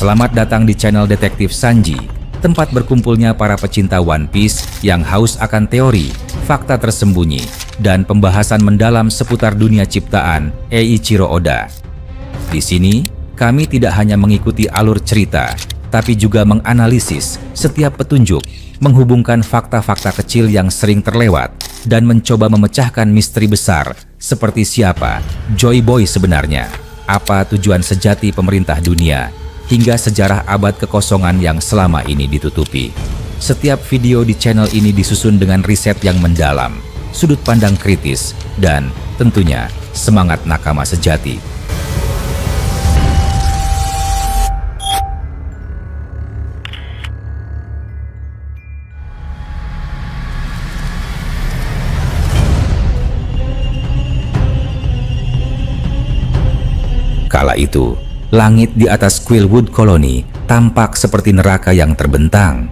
Selamat datang di channel Detektif Sanji, tempat berkumpulnya para pecinta One Piece yang haus akan teori, fakta tersembunyi, dan pembahasan mendalam seputar dunia ciptaan Eiichiro Oda. Di sini, kami tidak hanya mengikuti alur cerita, tapi juga menganalisis setiap petunjuk, menghubungkan fakta-fakta kecil yang sering terlewat, dan mencoba memecahkan misteri besar seperti siapa Joy Boy sebenarnya, apa tujuan sejati pemerintah dunia, hingga sejarah abad kekosongan yang selama ini ditutupi. Setiap video di channel ini disusun dengan riset yang mendalam, sudut pandang kritis, dan tentunya semangat nakama sejati. Kala itu, langit di atas Quillwood Colony tampak seperti neraka yang terbentang.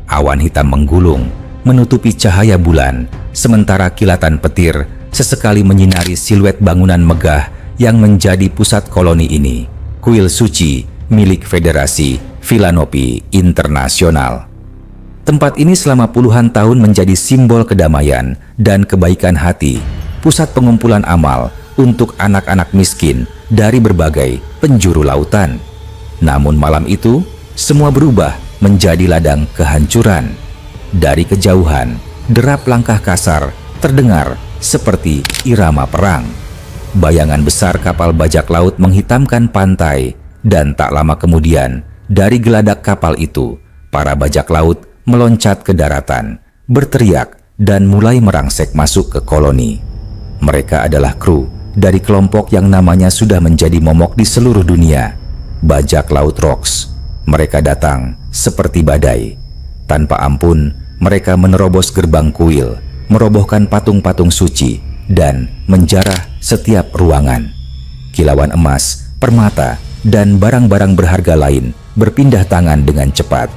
Awan hitam menggulung, menutupi cahaya bulan, sementara kilatan petir sesekali menyinari siluet bangunan megah yang menjadi pusat koloni ini, kuil suci milik Federasi Filanopi Internasional. Tempat ini selama puluhan tahun menjadi simbol kedamaian dan kebaikan hati, pusat pengumpulan amal untuk anak-anak miskin dari berbagai penjuru lautan. Namun malam itu, semua berubah menjadi ladang kehancuran. Dari kejauhan, derap langkah kasar terdengar seperti irama perang. Bayangan besar kapal bajak laut menghitamkan pantai, dan tak lama kemudian, dari geladak kapal itu, para bajak laut meloncat ke daratan, berteriak, dan mulai merangsek masuk ke koloni. Mereka adalah kru dari kelompok yang namanya sudah menjadi momok di seluruh dunia, Bajak Laut Rocks. Mereka datang seperti badai. Tanpa ampun, mereka menerobos gerbang kuil, merobohkan patung-patung suci, dan menjarah setiap ruangan. Kilauan emas, permata, dan barang-barang berharga lain berpindah tangan dengan cepat.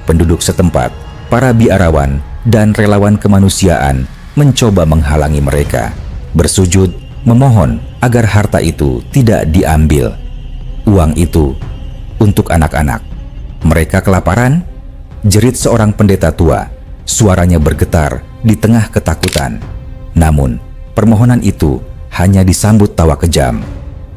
Penduduk setempat, para biarawan, dan relawan kemanusiaan mencoba menghalangi mereka, bersujud memohon agar harta itu tidak diambil. Uang itu untuk anak-anak. Mereka kelaparan? Jerit seorang pendeta tua. Suaranya bergetar di tengah ketakutan. Namun, permohonan itu hanya disambut tawa kejam.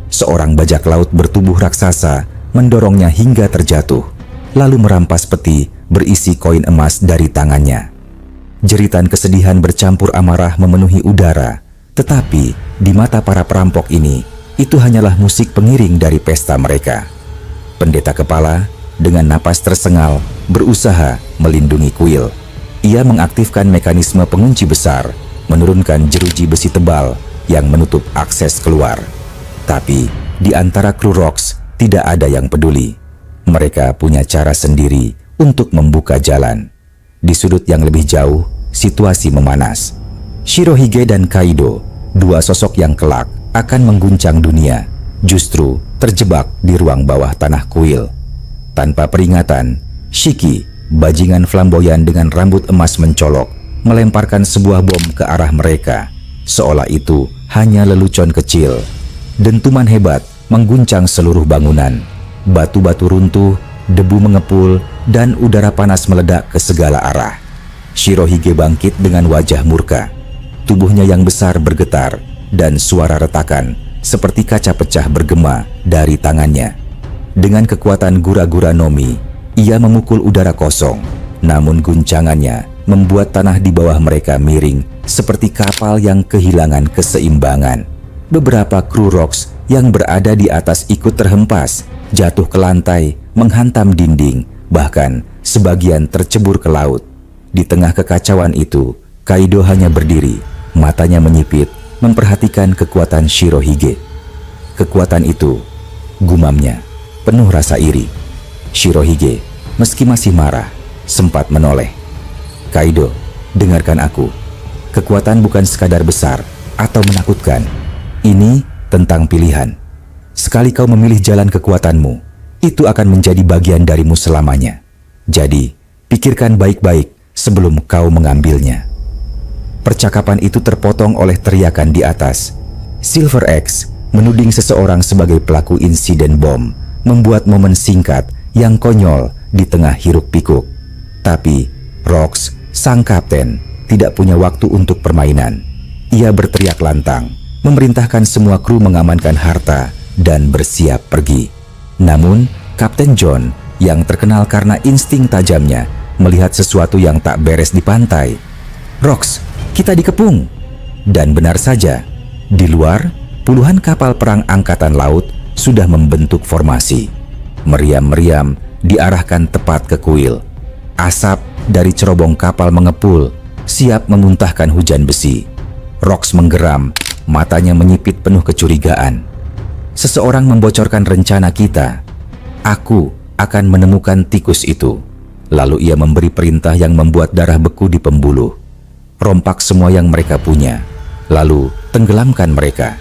Seorang bajak laut bertubuh raksasa mendorongnya hingga terjatuh, lalu merampas peti berisi koin emas dari tangannya. Jeritan kesedihan bercampur amarah memenuhi udara. Tetapi di mata para perampok ini, itu hanyalah musik pengiring dari pesta mereka. Pendeta kepala dengan napas tersengal berusaha melindungi kuil. Ia mengaktifkan mekanisme pengunci besar, menurunkan jeruji besi tebal yang menutup akses keluar. Tapi di antara kru Rocks tidak ada yang peduli. Mereka punya cara sendiri untuk membuka jalan. Di sudut yang lebih jauh, situasi memanas. Shirohige dan Kaido, dua sosok yang kelak akan mengguncang dunia, justru terjebak di ruang bawah tanah kuil. Tanpa peringatan, Shiki, bajingan flamboyan dengan rambut emas mencolok, melemparkan sebuah bom ke arah mereka, seolah itu hanya lelucon kecil. Dentuman hebat mengguncang seluruh bangunan. Batu-batu runtuh, debu mengepul, dan udara panas meledak ke segala arah. Shirohige bangkit dengan wajah murka. Tubuhnya yang besar bergetar, dan suara retakan seperti kaca pecah bergema dari tangannya. Dengan kekuatan gura-gura Nomi, ia memukul udara kosong, namun guncangannya membuat tanah di bawah mereka miring seperti kapal yang kehilangan keseimbangan. Beberapa kru Rocks yang berada di atas ikut terhempas, jatuh ke lantai, menghantam dinding, bahkan sebagian tercebur ke laut. Di tengah kekacauan itu, Kaido hanya berdiri, matanya menyipit, memperhatikan kekuatan Shirohige. Kekuatan itu, gumamnya, penuh rasa iri. Shirohige, meski masih marah, sempat menoleh. Kaido, dengarkan aku. Kekuatan bukan sekadar besar atau menakutkan. Ini tentang pilihan. Sekali kau memilih jalan kekuatanmu, itu akan menjadi bagian darimu selamanya. Jadi, pikirkan baik-baik sebelum kau mengambilnya. Percakapan itu terpotong oleh teriakan di atas. Silver X menuding seseorang sebagai pelaku insiden bom, membuat momen singkat yang konyol di tengah hiruk-pikuk. Tapi Rox, sang kapten, tidak punya waktu untuk permainan. Ia berteriak lantang, memerintahkan semua kru mengamankan harta dan bersiap pergi. Namun, Kapten John yang terkenal karena insting tajamnya melihat sesuatu yang tak beres di pantai. "Rox, kita dikepung!" Dan benar saja, di luar, puluhan kapal perang angkatan laut sudah membentuk formasi. Meriam-meriam diarahkan tepat ke kuil. Asap dari cerobong kapal mengepul, siap memuntahkan hujan besi. Rox menggeram, matanya menyipit penuh kecurigaan. "Seseorang membocorkan rencana kita. Aku akan menemukan tikus itu." Lalu ia memberi perintah yang membuat darah beku di pembuluh. "Rompak semua yang mereka punya, lalu tenggelamkan mereka."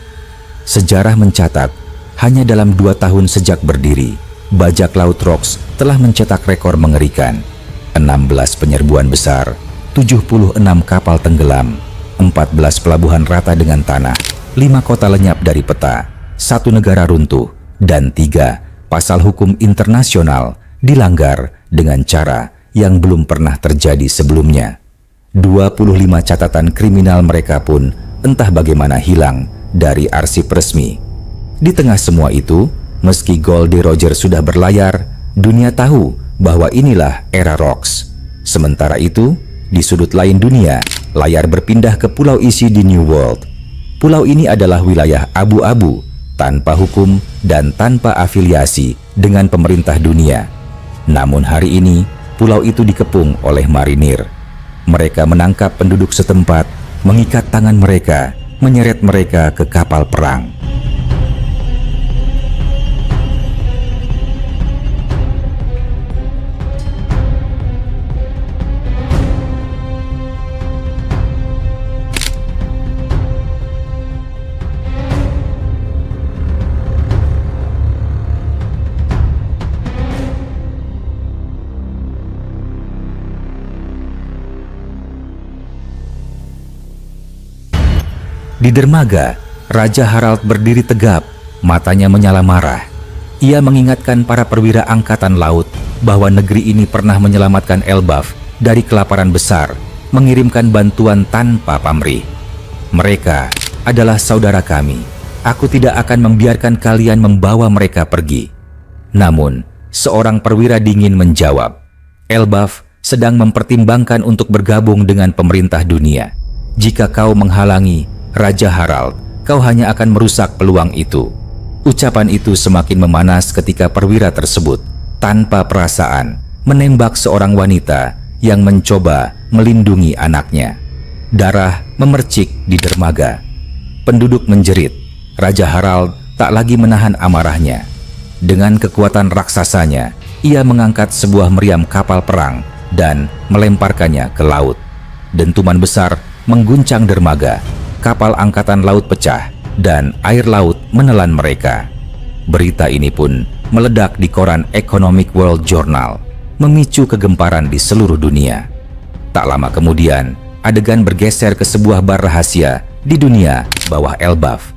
Sejarah mencatat, hanya dalam 2 tahun sejak berdiri, bajak laut Rox telah mencetak rekor mengerikan. 16 penyerbuan besar, 76 kapal tenggelam, 14 pelabuhan rata dengan tanah, 5 kota lenyap dari peta, 1 negara runtuh, dan 3 pasal hukum internasional dilanggar dengan cara yang belum pernah terjadi sebelumnya. 25 catatan kriminal mereka pun entah bagaimana hilang dari arsip resmi. Di tengah semua itu, meski Goldie Roger sudah berlayar, dunia tahu bahwa inilah era Rox. Sementara itu, di sudut lain dunia, layar berpindah ke pulau isi di New World. Pulau ini adalah wilayah abu-abu, tanpa hukum dan tanpa afiliasi dengan pemerintah dunia. Namun hari ini, pulau itu dikepung oleh marinir. Mereka menangkap penduduk setempat, mengikat tangan mereka, menyeret mereka ke kapal perang. Di dermaga, Raja Harald berdiri tegap, matanya menyala marah. Ia mengingatkan para perwira angkatan laut bahwa negeri ini pernah menyelamatkan Elbaf dari kelaparan besar, mengirimkan bantuan tanpa pamrih. "Mereka adalah saudara kami. Aku tidak akan membiarkan kalian membawa mereka pergi." Namun, seorang perwira dingin menjawab, "Elbaf sedang mempertimbangkan untuk bergabung dengan pemerintah dunia. Jika kau menghalangi Raja Harald, kau hanya akan merusak peluang itu." Ucapan itu semakin memanas ketika perwira tersebut, tanpa perasaan, menembak seorang wanita yang mencoba melindungi anaknya. Darah memercik di dermaga. Penduduk menjerit. Raja Harald tak lagi menahan amarahnya. Dengan kekuatan raksasanya, ia mengangkat sebuah meriam kapal perang dan melemparkannya ke laut. Dentuman besar mengguncang dermaga. Kapal angkatan laut pecah dan air laut menelan mereka. Berita ini pun meledak di koran Economic World Journal, memicu kegemparan di seluruh dunia. Tak lama kemudian, adegan bergeser ke sebuah bar rahasia di dunia bawah Elbaf.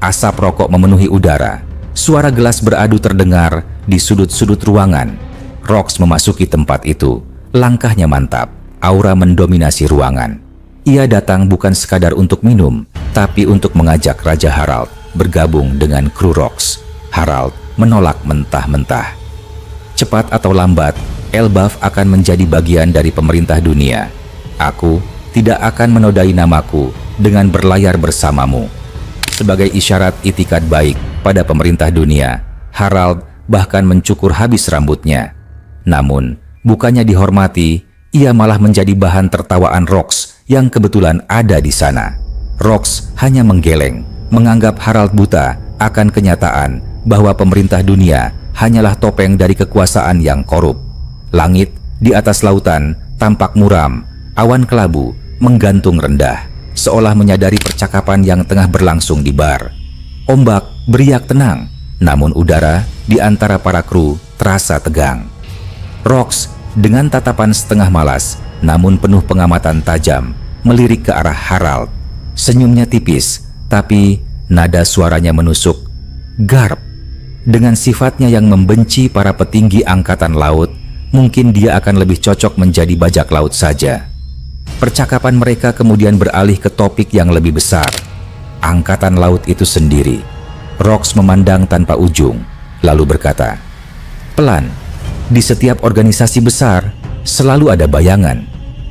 Asap rokok memenuhi udara, suara gelas beradu terdengar di sudut-sudut ruangan. Rox memasuki tempat itu, langkahnya mantap, aura mendominasi ruangan. Ia datang bukan sekadar untuk minum, tapi untuk mengajak Raja Harald bergabung dengan kru Rox. Harald menolak mentah-mentah. Cepat atau lambat, Elbaf akan menjadi bagian dari pemerintah dunia. Aku tidak akan menodai namaku dengan berlayar bersamamu. Sebagai isyarat itikat baik pada pemerintah dunia, Harald bahkan mencukur habis rambutnya. Namun, bukannya dihormati, ia malah menjadi bahan tertawaan Rox yang kebetulan ada di sana. Rox hanya menggeleng, menganggap Harald buta akan kenyataan bahwa pemerintah dunia hanyalah topeng dari kekuasaan yang korup. Langit di atas lautan tampak muram, awan kelabu menggantung rendah, seolah menyadari percakapan yang tengah berlangsung di bar. Ombak beriak tenang, namun udara di antara para kru terasa tegang. Rox dengan tatapan setengah malas, namun penuh pengamatan tajam, melirik ke arah Harald. Senyumnya tipis, tapi nada suaranya menusuk. Garp. Dengan sifatnya yang membenci para petinggi angkatan laut, mungkin dia akan lebih cocok menjadi bajak laut saja. Percakapan mereka kemudian beralih ke topik yang lebih besar, angkatan laut itu sendiri. Rox memandang tanpa ujung, lalu berkata, "Pelan, di setiap organisasi besar selalu ada bayangan,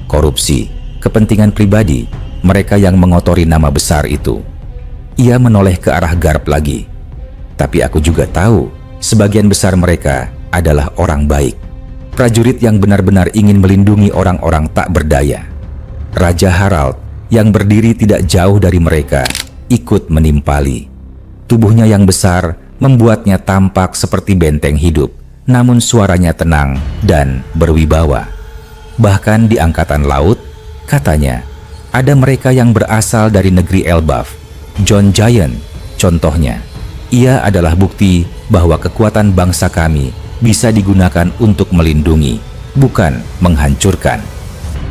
korupsi, kepentingan pribadi, mereka yang mengotori nama besar itu." Ia menoleh ke arah Garp lagi. "Tapi aku juga tahu, sebagian besar mereka adalah orang baik. Prajurit yang benar-benar ingin melindungi orang-orang tak berdaya." Raja Harald yang berdiri tidak jauh dari mereka ikut menimpali. Tubuhnya yang besar membuatnya tampak seperti benteng hidup, namun suaranya tenang dan berwibawa. Bahkan di angkatan laut, katanya, ada mereka yang berasal dari negeri Elbaf. John Giant, contohnya. Ia adalah bukti bahwa kekuatan bangsa kami bisa digunakan untuk melindungi, bukan menghancurkan.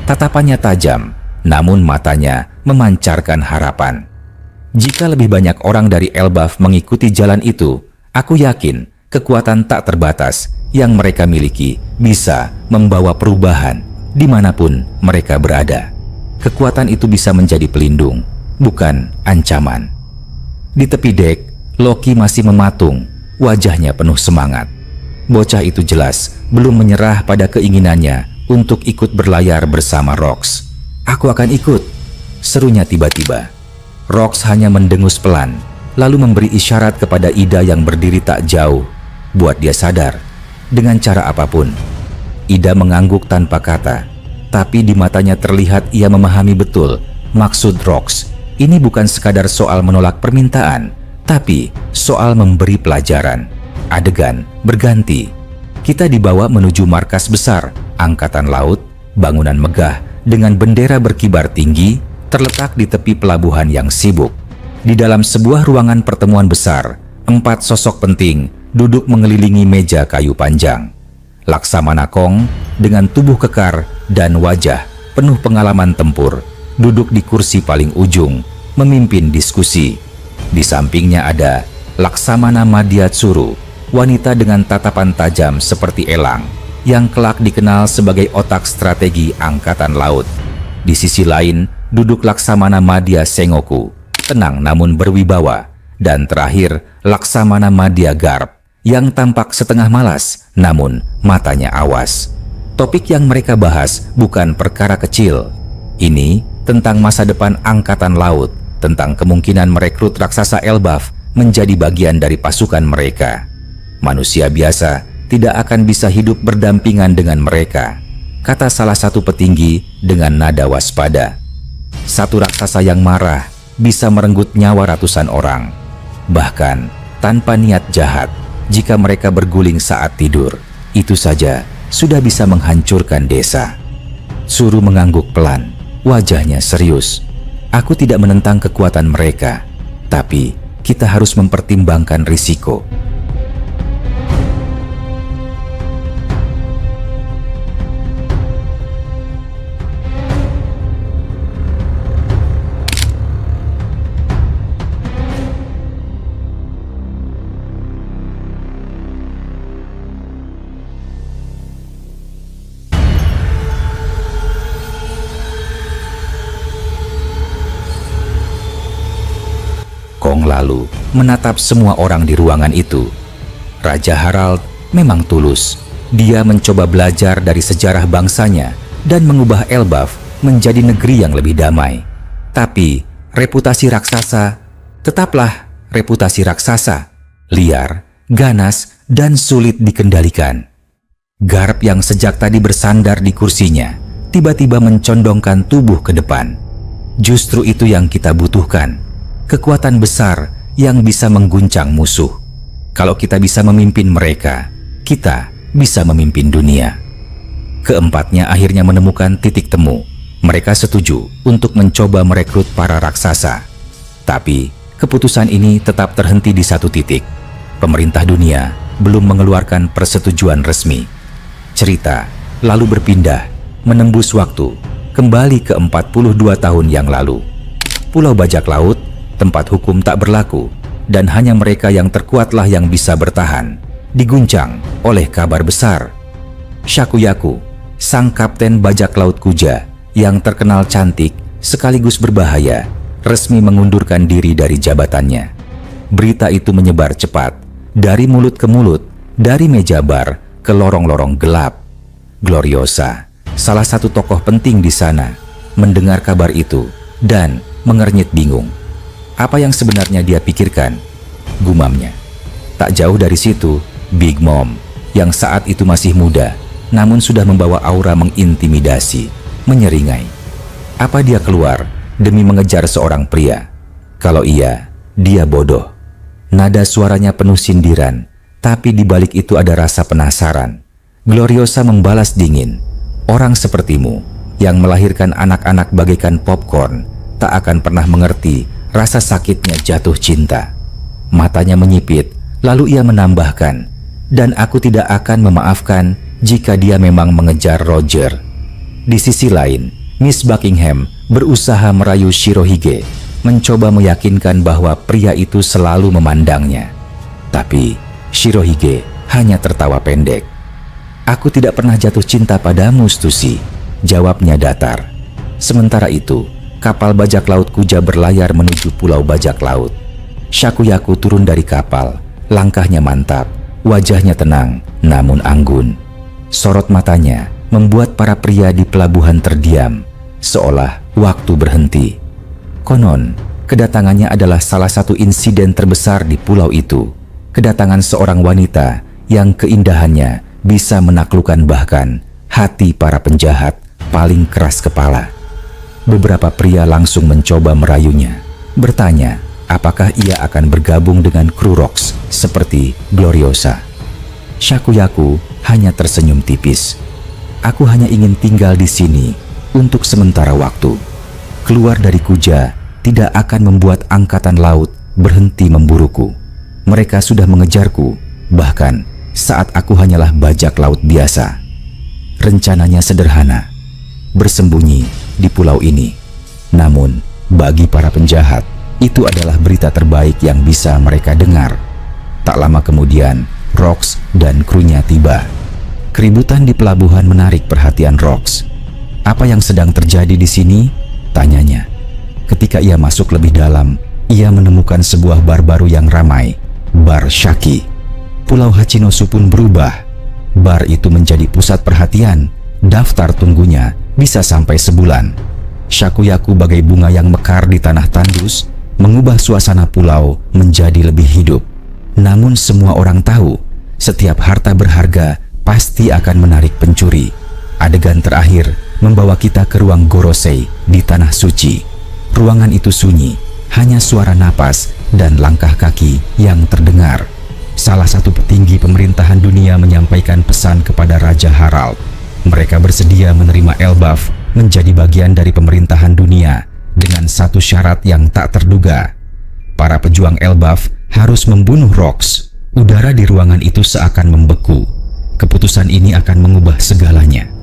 Tatapannya tajam, namun matanya memancarkan harapan. Jika lebih banyak orang dari Elbaf mengikuti jalan itu, aku yakin kekuatan tak terbatas yang mereka miliki bisa membawa perubahan dimanapun mereka berada. Kekuatan itu bisa menjadi pelindung, bukan ancaman. Di tepi dek, Loki masih mematung, wajahnya penuh semangat. Bocah itu jelas belum menyerah pada keinginannya untuk ikut berlayar bersama Rox. "Aku akan ikut," serunya tiba-tiba. Rox hanya mendengus pelan, lalu memberi isyarat kepada Ida yang berdiri tak jauh, buat dia sadar. Dengan cara apapun, Ida mengangguk tanpa kata, tapi di matanya terlihat ia memahami betul maksud Rox. Ini bukan sekadar soal menolak permintaan, tapi soal memberi pelajaran. Adegan berganti. Kita dibawa menuju markas besar Angkatan Laut, bangunan megah dengan bendera berkibar tinggi, terletak di tepi pelabuhan yang sibuk. Di dalam sebuah ruangan pertemuan besar, 4 sosok penting duduk mengelilingi meja kayu panjang. Laksamana Kong dengan tubuh kekar dan wajah penuh pengalaman tempur, duduk di kursi paling ujung, memimpin diskusi. Di sampingnya ada Laksamana Madyatsuru, wanita dengan tatapan tajam seperti elang, yang kelak dikenal sebagai otak strategi Angkatan Laut. Di sisi lain, duduk Laksamana Madya Sengoku, tenang namun berwibawa. Dan terakhir, Laksamana Madya Garp, yang tampak setengah malas, namun matanya awas. Topik yang mereka bahas bukan perkara kecil. Ini tentang masa depan Angkatan Laut, tentang kemungkinan merekrut raksasa Elbaf menjadi bagian dari pasukan mereka. Manusia biasa tidak akan bisa hidup berdampingan dengan mereka, kata salah satu petinggi dengan nada waspada. Satu raksasa yang marah bisa merenggut nyawa ratusan orang, bahkan tanpa niat jahat. Jika mereka berguling saat tidur, itu saja sudah bisa menghancurkan desa. Suru mengangguk pelan, wajahnya serius. "Aku tidak menentang kekuatan mereka, tapi kita harus mempertimbangkan risiko." Kong lalu menatap semua orang di ruangan itu. Raja Harald memang tulus. Dia mencoba belajar dari sejarah bangsanya dan mengubah Elbaf menjadi negeri yang lebih damai. Tapi reputasi raksasa tetaplah reputasi raksasa, liar, ganas, dan sulit dikendalikan. Garp yang sejak tadi bersandar di kursinya tiba-tiba mencondongkan tubuh ke depan. Justru itu yang kita butuhkan. Kekuatan besar yang bisa mengguncang musuh. Kalau kita bisa memimpin mereka, kita bisa memimpin dunia. Keempatnya akhirnya menemukan titik temu. Mereka setuju untuk mencoba merekrut para raksasa. Tapi keputusan ini tetap terhenti di satu titik. Pemerintah dunia belum mengeluarkan persetujuan resmi. Cerita lalu berpindah, menembus waktu, kembali ke 42 tahun yang lalu. Pulau Bajak Laut, tempat hukum tak berlaku, dan hanya mereka yang terkuatlah yang bisa bertahan, diguncang oleh kabar besar. Shakuyaku, sang kapten bajak laut Kuja yang terkenal cantik sekaligus berbahaya, resmi mengundurkan diri dari jabatannya. Berita itu menyebar cepat, dari mulut ke mulut, dari meja bar ke lorong-lorong gelap. Gloriosa, salah satu tokoh penting di sana, mendengar kabar itu dan mengernyit bingung. Apa yang sebenarnya dia pikirkan? Gumamnya. Tak jauh dari situ, Big Mom, yang saat itu masih muda, namun sudah membawa aura mengintimidasi, menyeringai. Apa dia keluar demi mengejar seorang pria? Kalau iya, dia bodoh. Nada suaranya penuh sindiran, tapi di balik itu ada rasa penasaran. Gloriosa membalas dingin, orang sepertimu yang melahirkan anak-anak bagaikan popcorn tak akan pernah mengerti rasa sakitnya jatuh cinta. Matanya menyipit, lalu ia menambahkan, dan aku tidak akan memaafkan jika dia memang mengejar Roger. Di sisi lain, Miss Buckingham berusaha merayu Shirohige, mencoba meyakinkan bahwa pria itu selalu memandangnya. Tapi Shirohige hanya tertawa pendek. Aku tidak pernah jatuh cinta padamu, Stussy, jawabnya datar. Sementara itu, kapal bajak laut Kuja berlayar menuju pulau bajak laut. Shakuyaku turun dari kapal, langkahnya mantap, wajahnya tenang namun anggun. Sorot matanya membuat para pria di pelabuhan terdiam, seolah waktu berhenti. Konon, kedatangannya adalah salah satu insiden terbesar di pulau itu. Kedatangan seorang wanita yang keindahannya bisa menaklukkan bahkan hati para penjahat paling keras kepala. Beberapa pria langsung mencoba merayunya, bertanya apakah ia akan bergabung dengan kru Rox seperti Gloriosa. Shakuyaku hanya tersenyum tipis. Aku hanya ingin tinggal di sini untuk sementara waktu. Keluar dari Kuja tidak akan membuat angkatan laut berhenti memburuku. Mereka sudah mengejarku, bahkan saat aku hanyalah bajak laut biasa. Rencananya sederhana, bersembunyi di pulau ini. Namun, bagi para penjahat, itu adalah berita terbaik yang bisa mereka dengar. Tak lama kemudian, Rox dan krunya tiba. Keributan di pelabuhan menarik perhatian Rox. Apa yang sedang terjadi di sini? Tanyanya. Ketika ia masuk lebih dalam, ia menemukan sebuah bar baru yang ramai, Bar Shaki. Pulau Hachinosu pun berubah. Bar itu menjadi pusat perhatian. Daftar tunggunya bisa sampai sebulan. Shakuyaku bagai bunga yang mekar di tanah tandus, mengubah suasana pulau menjadi lebih hidup. Namun semua orang tahu, setiap harta berharga pasti akan menarik pencuri. Adegan terakhir membawa kita ke ruang Gorosei di tanah suci. Ruangan itu sunyi, hanya suara napas dan langkah kaki yang terdengar. Salah satu petinggi pemerintahan dunia menyampaikan pesan kepada Raja Harald. Mereka bersedia menerima Elbaf menjadi bagian dari pemerintahan dunia dengan satu syarat yang tak terduga. Para pejuang Elbaf harus membunuh Rox. Udara di ruangan itu seakan membeku. Keputusan ini akan mengubah segalanya.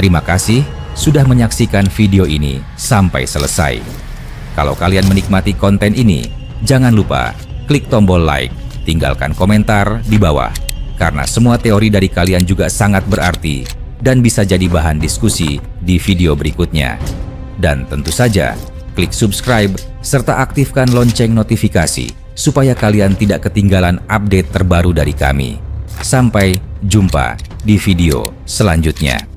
Terima kasih sudah menyaksikan video ini sampai selesai. Kalau kalian menikmati konten ini, jangan lupa klik tombol like, tinggalkan komentar di bawah. Karena semua teori dari kalian juga sangat berarti dan bisa jadi bahan diskusi di video berikutnya. Dan tentu saja, klik subscribe serta aktifkan lonceng notifikasi supaya kalian tidak ketinggalan update terbaru dari kami. Sampai jumpa di video selanjutnya.